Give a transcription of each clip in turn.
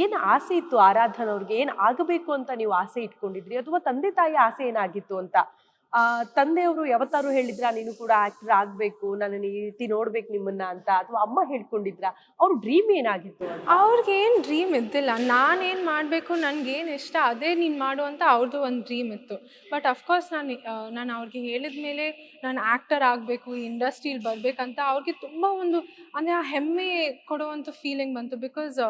ಏನ್ ಆಸೆ ಇತ್ತು ಆರಾಧನ್ ಅವ್ರಿಗೆ? ಏನ್ ಆಗಬೇಕು ಅಂತ ನೀವು ಆಸೆ ಇಟ್ಕೊಂಡಿದ್ರಿ? ಅಥವಾ ತಂದೆ ತಾಯಿ ಆಸೆ ಏನಾಗಿತ್ತು ಅಂತ? ತಂದೆಯವರು ಯಾವತ್ತಾರು ಹೇಳಿದ್ರಾ ನೀನು ಕೂಡ ಆಕ್ಟರ್ ಆಗ್ಬೇಕು, ನಾನು ಈ ರೀತಿ ನೋಡ್ಬೇಕು ನಿಮ್ಮನ್ನ ಅಂತ? ಅಥವಾ ಅಮ್ಮ ಹೇಳ್ಕೊಂಡಿದ್ರಾ? ಅವ್ರ ಡ್ರೀಮ್ ಏನಾಗಿತ್ತು ಅಂತ? ಅವ್ರಿಗೇನು ಡ್ರೀಮ್ ಇದ್ದಿಲ್ಲ. ನಾನೇನು ಮಾಡಬೇಕು, ನನಗೇನು ಇಷ್ಟ ಅದೇ ನೀನು ಮಾಡು ಅಂತ ಅವ್ರದ್ದು ಒಂದು ಡ್ರೀಮ್ ಇತ್ತು. ಬಟ್ ಅಫ್ಕೋರ್ಸ್ ನಾನು ಅವ್ರಿಗೆ ಹೇಳಿದ ಮೇಲೆ ನಾನು ಆ್ಯಕ್ಟರ್ ಆಗಬೇಕು, ಈ ಇಂಡಸ್ಟ್ರೀಲಿ ಬರಬೇಕಂತ ಅವ್ರಿಗೆ ತುಂಬ ಒಂದು ಅಂದರೆ ಆ ಹೆಮ್ಮೆ ಕೊಡುವಂಥ ಫೀಲಿಂಗ್ ಬಂತು. ಬಿಕಾಸ್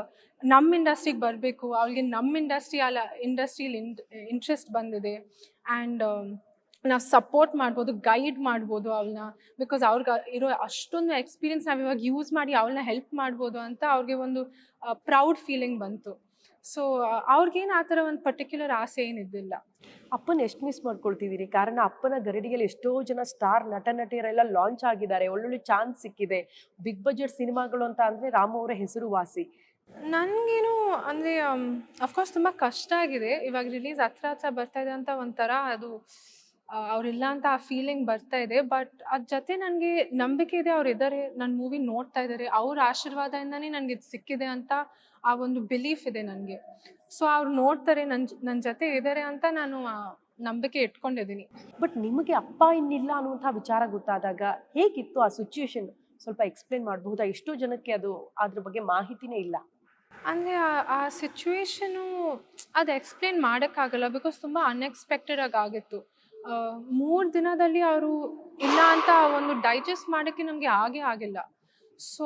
ನಮ್ಮ ಇಂಡಸ್ಟ್ರಿಗೆ ಬರಬೇಕು, ಅವ್ಳಿಗೆ ನಮ್ಮ ಇಂಡಸ್ಟ್ರೀಲಿ ಇಂಟ್ರೆಸ್ಟ್ ಬಂದಿದೆ. ಆ್ಯಂಡ್ ನಾವು ಸಪೋರ್ಟ್ ಮಾಡ್ಬೋದು, ಗೈಡ್ ಮಾಡ್ಬೋದು ಅವಳನ್ನ. ಬಿಕಾಸ್ ಅವ್ರಿಗೆ ಇರೋ ಅಷ್ಟೊಂದು ಎಕ್ಸ್ಪೀರಿಯನ್ಸ್ ನಾವು ಇವಾಗ ಯೂಸ್ ಮಾಡಿ ಅವಳನ್ನ ಹೆಲ್ಪ್ ಮಾಡ್ಬೋದು ಅಂತ ಅವ್ರಿಗೆ ಒಂದು ಪ್ರೌಡ್ ಫೀಲಿಂಗ್ ಬಂತು. ಸೊ ಅವ್ರಿಗೇನು ಆ ಥರ ಒಂದು ಪರ್ಟಿಕ್ಯುಲರ್ ಆಸೆ ಏನಿದ್ದಿಲ್ಲ. ಅಪ್ಪನ ಎಷ್ಟು ಮಿಸ್ ಮಾಡ್ಕೊಳ್ತಿದ್ದೀರಿ? ಕಾರಣ ಅಪ್ಪನ ಗರಡಿಯಲ್ಲಿ ಎಷ್ಟೋ ಜನ ಸ್ಟಾರ್ ನಟ ನಟಿಯರೆಲ್ಲ ಲಾಂಚ್ ಆಗಿದ್ದಾರೆ, ಒಳ್ಳೊಳ್ಳೆ ಚಾನ್ಸ್ ಸಿಕ್ಕಿದೆ. ಬಿಗ್ ಬಜೆಟ್ ಸಿನಿಮಾಗಳು ಅಂತ ಅಂದರೆ ರಾಮ್ ಅವರ ಹೆಸರುವಾಸಿ. ನನಗೇನು ಅಂದರೆ ಅಫ್ಕೋರ್ಸ್ ತುಂಬ ಕಷ್ಟ ಆಗಿದೆ. ಇವಾಗ ರಿಲೀಸ್ ಹತ್ರ ಬರ್ತಾ ಇದೆ ಅಂತ ಒಂಥರ ಅದು ಅವರಿಲ್ಲ ಅಂತ ಆ ಫೀಲಿಂಗ್ ಬರ್ತಾ ಇದೆ. ಬಟ್ ಅದ್ರ ಜೊತೆ ನನಗೆ ನಂಬಿಕೆ ಇದೆ, ಅವ್ರು ಇದ್ದಾರೆ, ನನ್ನ ಮೂವಿ ನೋಡ್ತಾ ಇದ್ದಾರೆ, ಅವ್ರ ಆಶೀರ್ವಾದದಿಂದನೇ ನನಗೆ ಇದು ಸಿಕ್ಕಿದೆ ಅಂತ ಆ ಒಂದು ಬಿಲೀಫ್ ಇದೆ ನನಗೆ. ಸೊ ಅವ್ರು ನೋಡ್ತಾರೆ, ನನ್ನ ಜೊತೆ ಇದ್ದಾರೆ ಅಂತ ನಾನು ನಂಬಿಕೆ ಇಟ್ಕೊಂಡಿದ್ದೀನಿ. ಬಟ್ ನಿಮಗೆ ಅಪ್ಪ ಇನ್ನಿಲ್ಲ ಅನ್ನುವಂಥ ವಿಚಾರ ಗೊತ್ತಾದಾಗ ಹೇಗಿತ್ತು ಆ ಸಿಚುಯೇಷನ್? ಸ್ವಲ್ಪ ಎಕ್ಸ್ಪ್ಲೇನ್ ಮಾಡಬಹುದಾ? ಎಷ್ಟೋ ಜನಕ್ಕೆ ಅದು ಅದ್ರ ಬಗ್ಗೆ ಮಾಹಿತಿನೇ ಇಲ್ಲ. ಅಂದರೆ ಆ ಸಿಚುವೇಶನು ಅದು ಎಕ್ಸ್ಪ್ಲೇನ್ ಮಾಡೋಕ್ಕಾಗಲ್ಲ. ಬಿಕಾಸ್ ತುಂಬ ಅನ್ಎಕ್ಸ್ಪೆಕ್ಟೆಡ್ ಆಗಿತ್ತು. 3 ದಿನದಲ್ಲಿ ಅವರು ಇಲ್ಲ ಅಂತ ಒಂದು ಡೈಜೆಸ್ಟ್ ಮಾಡೋಕ್ಕೆ ನಮಗೆ ಆಗಿಲ್ಲ. ಸೊ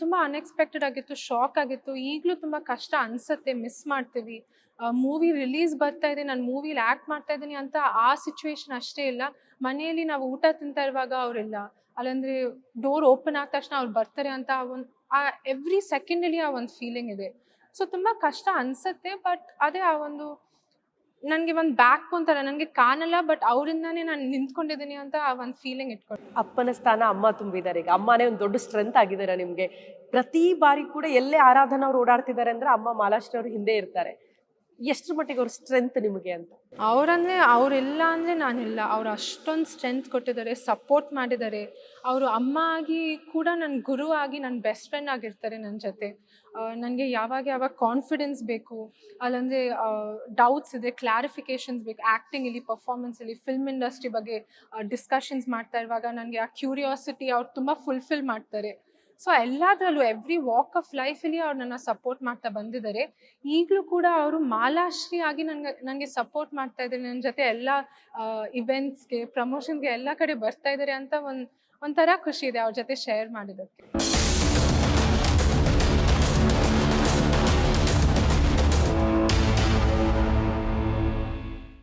ತುಂಬ ಅನ್ಎಕ್ಸ್ಪೆಕ್ಟೆಡ್ ಆಗಿತ್ತು, ಶಾಕ್ ಆಗಿತ್ತು. ಈಗಲೂ ತುಂಬ ಕಷ್ಟ ಅನಿಸುತ್ತೆ, ಮಿಸ್ ಮಾಡ್ತೀವಿ. ಮೂವಿ ರಿಲೀಸ್ ಬರ್ತಾ ಇದೆ, ನಾನು ಮೂವಿಲಿ ಆ್ಯಕ್ಟ್ ಮಾಡ್ತಾ ಇದ್ದೀನಿ ಅಂತ ಆ ಸಿಚುವೇಶನ್ ಅಷ್ಟೇ ಇಲ್ಲ. ಮನೆಯಲ್ಲಿ ನಾವು ಊಟ ತಿಂತಾ ಇರುವಾಗ ಅವರಿಲ್ಲ, ಅಲ್ಲಂದರೆ ಡೋರ್ ಓಪನ್ ಆದ ತಕ್ಷಣ ಅವ್ರು ಬರ್ತಾರೆ ಅಂತ ಆ ಎವ್ರಿ ಸೆಕೆಂಡಲ್ಲಿ ಆ ಒಂದು ಫೀಲಿಂಗ್ ಇದೆ. ಸೊ ತುಂಬ ಕಷ್ಟ ಅನಿಸುತ್ತೆ. ಬಟ್ ಅದೇ ಆ ಒಂದು ನನಗೆ ಒಂದು ಬ್ಯಾಕ್ ಬೋನ್ ಥರ, ನನಗೆ ಕಾಣಲ್ಲ ಬಟ್ ಅವರಿಂದಾನೇ ನಾನು ನಿಂತ್ಕೊಂಡಿದ್ದೀನಿ ಅಂತ ಆ ಒಂದು ಫೀಲಿಂಗ್ ಇಟ್ಕೊಂಡು. ಅಪ್ಪನ ಸ್ಥಾನ ಅಮ್ಮ ತುಂಬಿದ್ದಾರೆ. ಈಗ ಅಮ್ಮನೇ ಒಂದು ದೊಡ್ಡ ಸ್ಟ್ರೆಂತ್ ಆಗಿದ್ದಾರೆ ನಿಮಗೆ. ಪ್ರತಿ ಬಾರಿ ಕೂಡ ಎಲ್ಲೇ ಆರಾಧನಾ ಅವ್ರು ಓಡಾಡ್ತಿದ್ದಾರೆ ಅಂದ್ರೆ ಅಮ್ಮ ಮಾಲಾಶ್ರೀ ಅವರು ಹಿಂದೆ ಇರ್ತಾರೆ. ಎಷ್ಟು ಮಟ್ಟಿಗೆ ಅವ್ರ ಸ್ಟ್ರೆಂತ್ ನಿಮಗೆ ಅಂತ? ಅವರಿಲ್ಲ ಅಂದರೆ ನಾನಿಲ್ಲ. ಅವ್ರು ಅಷ್ಟೊಂದು ಸ್ಟ್ರೆಂತ್ ಕೊಟ್ಟಿದ್ದಾರೆ, ಸಪೋರ್ಟ್ ಮಾಡಿದ್ದಾರೆ. ಅವರು ಅಮ್ಮ ಆಗಿ ಕೂಡ ನನ್ನ ಗುರು ಆಗಿ, ನನ್ನ ಬೆಸ್ಟ್ ಫ್ರೆಂಡ್ ಆಗಿರ್ತಾರೆ ನನ್ನ ಜೊತೆ. ನನಗೆ ಯಾವಾಗ ಕಾನ್ಫಿಡೆನ್ಸ್ ಬೇಕು, ಅಲ್ಲಂದರೆ ಡೌಟ್ಸ್ ಇದೆ, ಕ್ಲಾರಿಫಿಕೇಷನ್ಸ್ ಬೇಕು, ಆ್ಯಕ್ಟಿಂಗಲ್ಲಿ, ಪರ್ಫಾರ್ಮೆನ್ಸಲ್ಲಿ, ಫಿಲ್ಮ್ ಇಂಡಸ್ಟ್ರಿ ಬಗ್ಗೆ ಡಿಸ್ಕಷನ್ಸ್ ಮಾಡ್ತಾ ಇರುವಾಗ ನನಗೆ ಆ ಕ್ಯೂರಿಯಾಸಿಟಿ ಅವ್ರು ತುಂಬ ಫುಲ್ಫಿಲ್ ಮಾಡ್ತಾರೆ. ಸೊ ಎಲ್ಲದರಲ್ಲೂ ಎವ್ರಿ ವಾಕ್ ಆಫ್ ಲೈಫಲ್ಲಿ ಅವ್ರು ನನ್ನ ಸಪೋರ್ಟ್ ಮಾಡ್ತಾ ಬಂದಿದ್ದಾರೆ. ಈಗಲೂ ಕೂಡ ಅವರು ಮಾಲಾಶ್ರೀ ಆಗಿ ನನಗೆ ಸಪೋರ್ಟ್ ಮಾಡ್ತಾ ಇದ್ದಾರೆ. ನನ್ನ ಜೊತೆ ಎಲ್ಲ ಇವೆಂಟ್ಸ್ಗೆ, ಪ್ರಮೋಷನ್ಗೆ ಎಲ್ಲ ಕಡೆ ಬರ್ತಾ ಇದ್ದಾರೆ ಅಂತ ಒಂಥರ ಖುಷಿ ಇದೆ ಅವ್ರ ಜೊತೆ ಶೇರ್ ಮಾಡಿದ್ದಕ್ಕೆ.